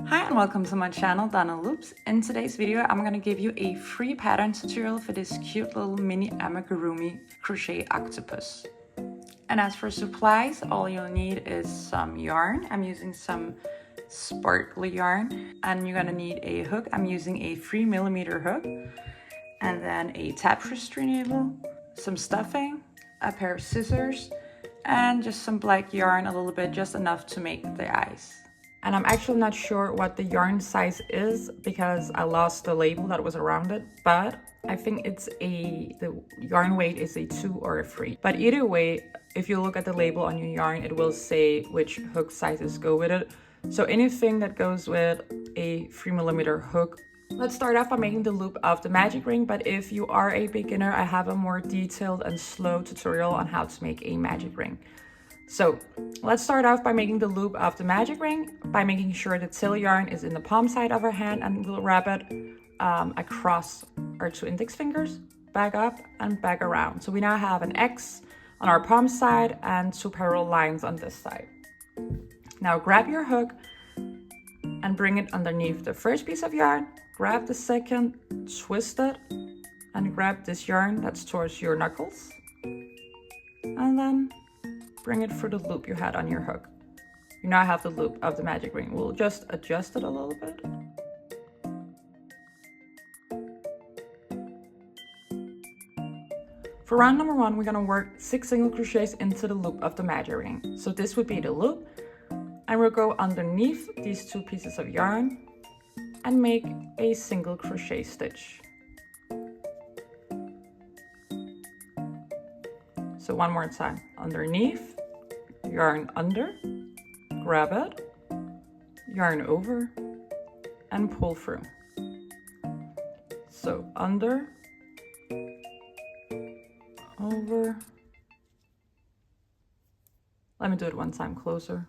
Hi and welcome to my channel Donna Loops. In today's video I'm going to give you a free pattern tutorial for this cute little mini Amigurumi crochet octopus. And as for supplies, all you'll need is some yarn. I'm using some sparkly yarn, and you're going to need a hook. I'm using a 3mm hook, and then a tapestry needle, some stuffing, a pair of scissors, and just some black yarn, a little bit, just enough to make the eyes. And I'm actually not sure what the yarn size is because I lost the label that was around it, but I think the yarn weight is a 2 or a 3. But either way, if you look at the label on your yarn, it will say which hook sizes go with it. So anything that goes with a 3mm hook. Let's start off by making the loop of the magic ring, but if you are a beginner, I have a more detailed and slow tutorial on how to make a magic ring. So let's start off by making the loop of the magic ring by making sure the tail yarn is in the palm side of our hand, and we'll wrap it across our 2 index fingers, back up and back around. So we now have an X on our palm side and 2 parallel lines on this side. Now grab your hook and bring it underneath the first piece of yarn, grab the second, twist it, and grab this yarn that's towards your knuckles, and then bring it through the loop you had on your hook. You now have the loop of the magic ring. We'll just adjust it a little bit. For round number 1, we're gonna work 6 single crochets into the loop of the magic ring. So this would be the loop, and we'll go underneath these 2 pieces of yarn and make a single crochet stitch. So one more time, underneath, yarn under, grab it, yarn over, and pull through. So under, over. Let me do it one time closer.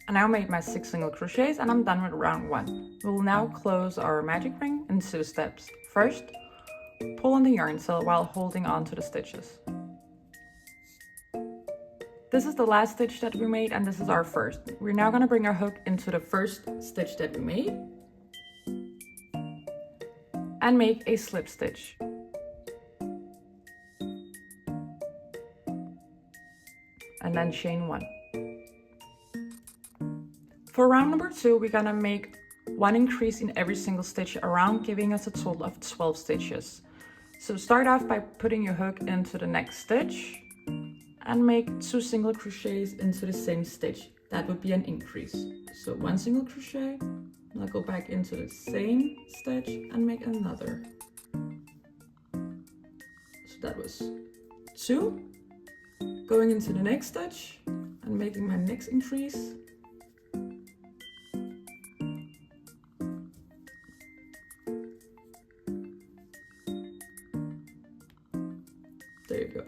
I now made my 6 single crochets and I'm done with round 1. We'll now close our magic ring in 2 steps. First, pull on the yarn tail while holding on to the stitches. This is the last stitch that we made, and this is our first. We're now going to bring our hook into the first stitch that we made and make a slip stitch. And then chain 1. For round number 2, we're gonna make 1 increase in every single stitch around, giving us a total of 12 stitches. So start off by putting your hook into the next stitch and make 2 single crochets into the same stitch. That would be an increase. So 1 single crochet, and I'll go back into the same stitch and make another. So that was 2. Going into the next stitch and making my next increase. There you go.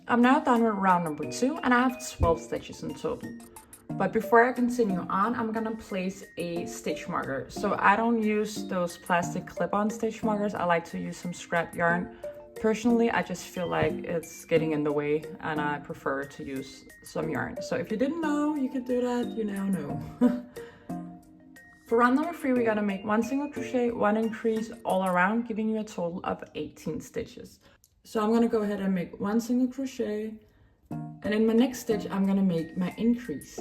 I'm now done with round number 2 and I have 12 stitches in total. But before I continue on, I'm gonna place a stitch marker. So I don't use those plastic clip-on stitch markers. I like to use some scrap yarn. Personally, I just feel like it's getting in the way and I prefer to use some yarn. So if you didn't know you could do that, you now know. For round number 3, we're gonna make 1 single crochet, 1 increase all around, giving you a total of 18 stitches. So I'm gonna go ahead and make 1 single crochet, and in my next stitch, I'm gonna make my increase.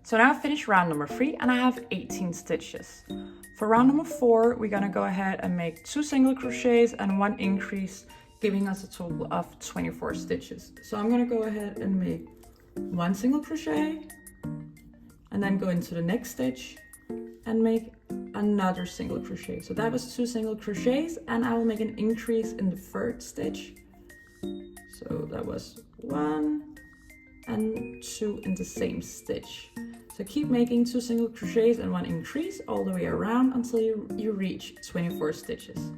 So now I've finished round number 3 and I have 18 stitches. For round number 4, we're gonna go ahead and make 2 single crochets and 1 increase, giving us a total of 24 stitches. So I'm gonna go ahead and make 1 single crochet and then go into the next stitch and make another single crochet. So that was 2 single crochets, and I will make an increase in the 3rd stitch. So that was 1 and 2 in the same stitch. So keep making 2 single crochets and 1 increase all the way around until you reach 24 stitches.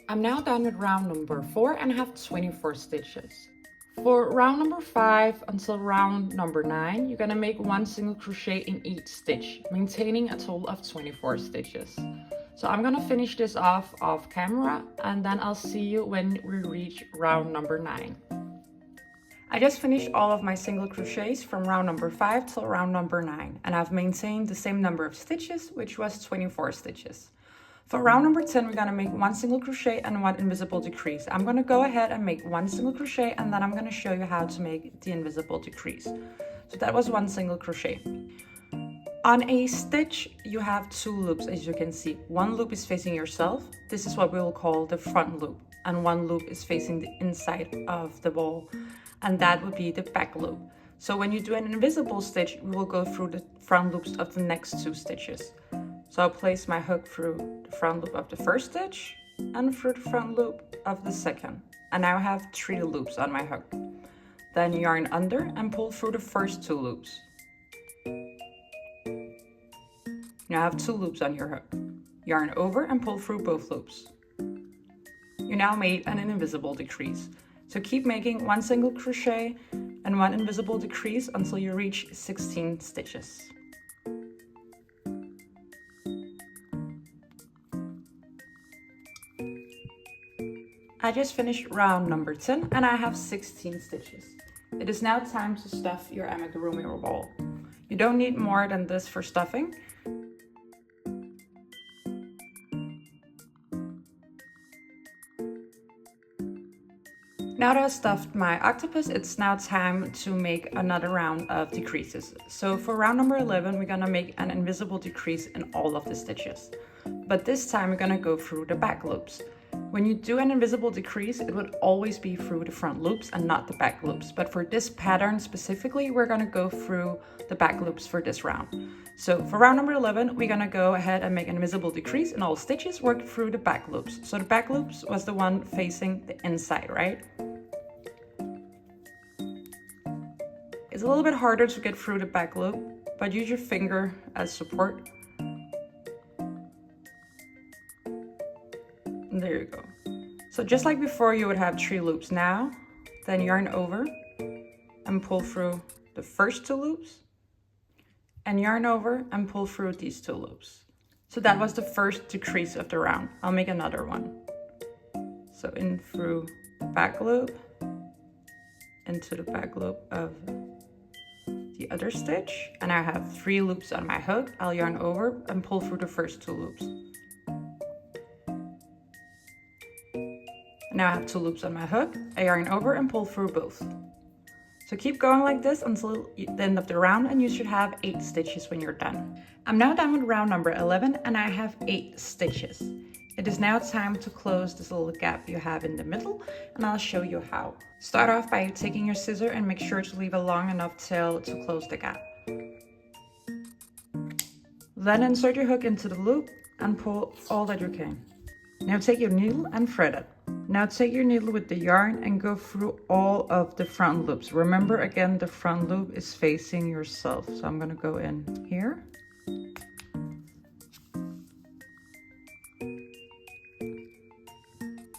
I'm now done with round number 4 and I have 24 stitches. For round number 5 until round number 9, you're gonna make 1 single crochet in each stitch, maintaining a total of 24 stitches. So I'm gonna finish this off camera, and then I'll see you when we reach round number 9. I just finished all of my single crochets from round number 5 till round number 9, and I've maintained the same number of stitches, which was 24 stitches. For round number 10, we're gonna make 1 single crochet and 1 invisible decrease. I'm gonna go ahead and make 1 single crochet, and then I'm gonna show you how to make the invisible decrease. So that was 1 single crochet. On a stitch, you have 2 loops, as you can see. 1 loop is facing yourself. This is what we will call the front loop. And 1 loop is facing the inside of the ball, and that would be the back loop. So when you do an invisible stitch, we will go through the front loops of the next 2 stitches. So I'll place my hook through the front loop of the 1st stitch and through the front loop of the 2nd. And now I have 3 loops on my hook. Then yarn under and pull through the first 2 loops. Now I have 2 loops on your hook. Yarn over and pull through both loops. You now made an invisible decrease. So keep making 1 single crochet and 1 invisible decrease until you reach 16 stitches. I just finished round number 10 and I have 16 stitches. It is now time to stuff your amigurumi ball. You don't need more than this for stuffing. Now that I've stuffed my octopus, it's now time to make another round of decreases. So for round number 11, we're gonna make an invisible decrease in all of the stitches. But this time we're gonna go through the back loops. When you do an invisible decrease, it would always be through the front loops and not the back loops. But for this pattern specifically, we're gonna go through the back loops for this round. So for round number 11, we're gonna go ahead and make an invisible decrease in all stitches, work through the back loops. So the back loops was the one facing the inside, right? It's a little bit harder to get through the back loop, but use your finger as support. And there you go. So just like before, you would have 3 loops now, then yarn over and pull through the first 2 loops, and yarn over and pull through these 2 loops. So that was the first decrease of the round. I'll make another one. So in through the back loop, into the back loop of the other stitch, and I have 3 loops on my hook. I'll yarn over and pull through the first 2 loops. Now I have 2 loops on my hook. I yarn over and pull through both. So keep going like this until the end of the round, and you should have 8 stitches when you're done. I'm now done with round number 11 and I have 8 stitches. It is now time to close this little gap you have in the middle, and I'll show you how. Start off by taking your scissor and make sure to leave a long enough tail to close the gap. Then insert your hook into the loop and pull all that you can. Now take your needle and thread it. Now take your needle with the yarn and go through all of the front loops. Remember again, the front loop is facing yourself. So I'm gonna go in here.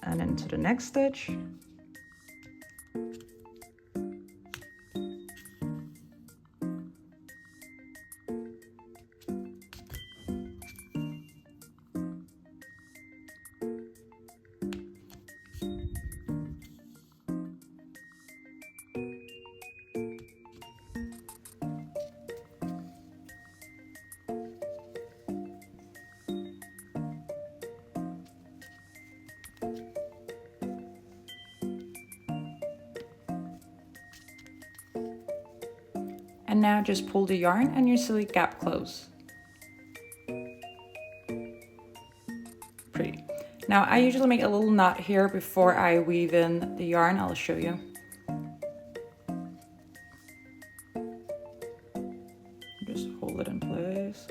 And into the next stitch. And now just pull the yarn and your silly gap close. Pretty. Now I usually make a little knot here before I weave in the yarn. I'll show you. Just hold it in place.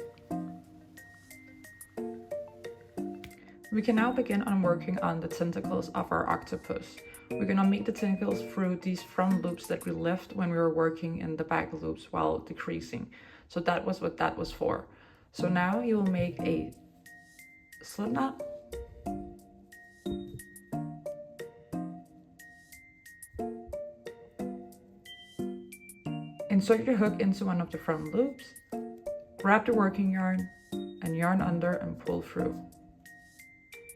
We can now begin on working on the tentacles of our octopus. We're gonna make the tentacles through these front loops that we left when we were working in the back loops while decreasing. So that was what that was for. So now you will make a slip knot. Insert your hook into one of the front loops, wrap the working yarn and yarn under and pull through.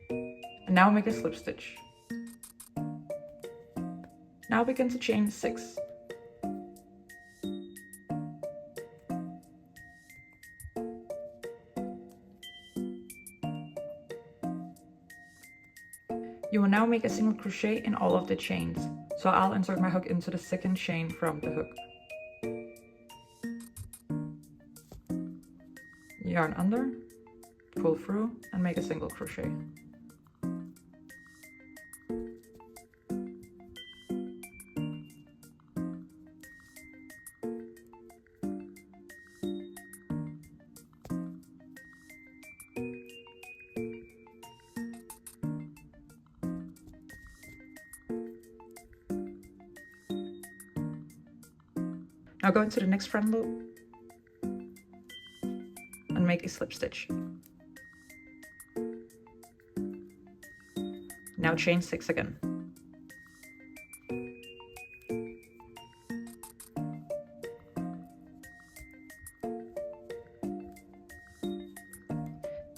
And now make a slip stitch. Now begin to chain 6. You will now make a single crochet in all of the chains. So I'll insert my hook into the second chain from the hook. Yarn under, pull through and make a single crochet. Now go into the next front loop and make a slip stitch. Now chain 6 again.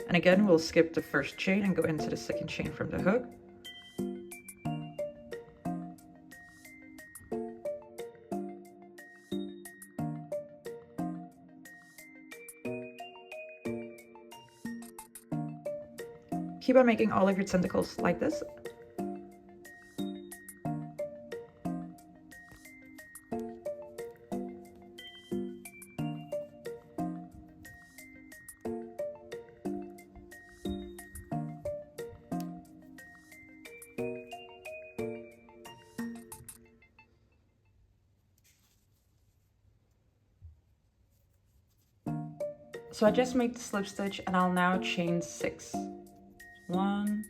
And again, we'll skip the first chain and go into the second chain from the hook. Keep on making all of your tentacles like this. So I just made the slip stitch and I'll now chain 6. 1,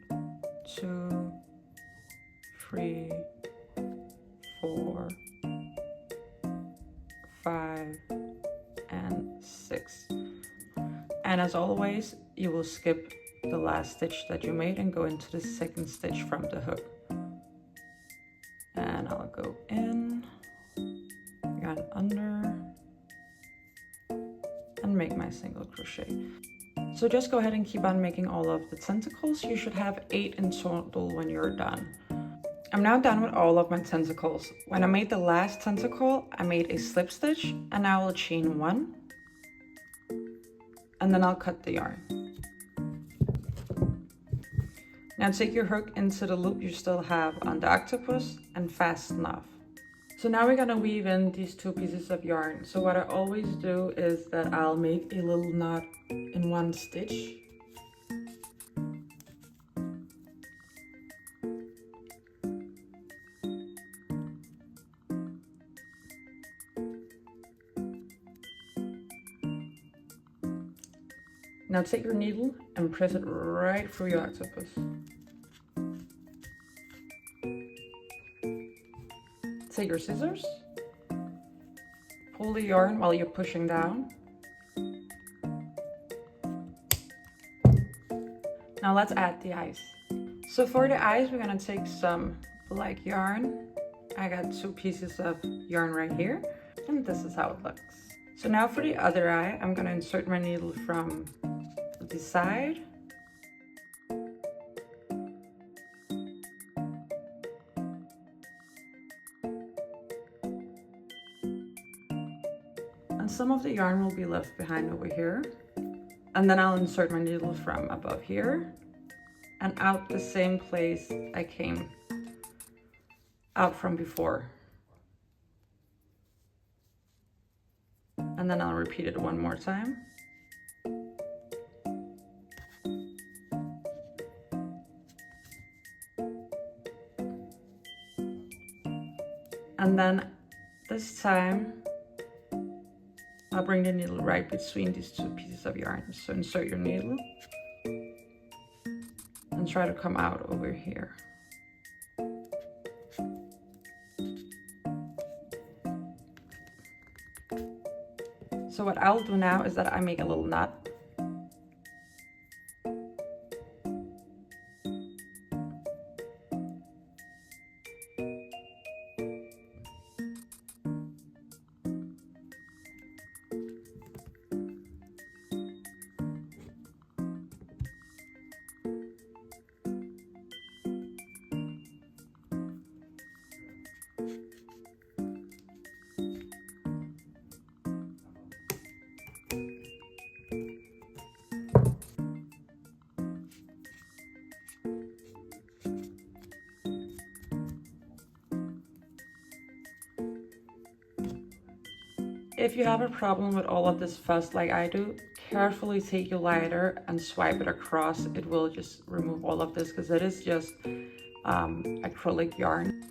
2, 3, 4, 5, and 6. And as always, you will skip the last stitch that you made and go into the second stitch from the hook. And I'll go in, yarn under, and make my single crochet. So just go ahead and keep on making all of the tentacles. You should have 8 in total when you're done. I'm now done with all of my tentacles. When I made the last tentacle, I made a slip stitch and now I'll chain 1 and then I'll cut the yarn. Now take your hook into the loop you still have on the octopus and fasten off. So now we're gonna weave in these 2 pieces of yarn. So what I always do is that I'll make a little knot in one stitch. Now take your needle and press it right through your octopus. Take your scissors, pull the yarn while you're pushing down. Now let's add the eyes. So for the eyes, we're gonna take some black yarn. I got 2 pieces of yarn right here, and this is how it looks. So now for the other eye, I'm gonna insert my needle from the side. And some of the yarn will be left behind over here. And then I'll insert my needle from above here and out the same place I came out from before. And then I'll repeat it one more time. And then this time, I'll bring the needle right between these two pieces of yarn. So insert your needle and try to come out over here. So what I'll do now is that I make a little knot. If you have a problem with all of this fuss like I do, carefully take your lighter and swipe it across. It will just remove all of this because it is just acrylic yarn.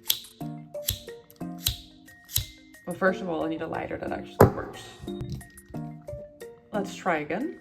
But first of all, I need a lighter that actually works. Let's try again.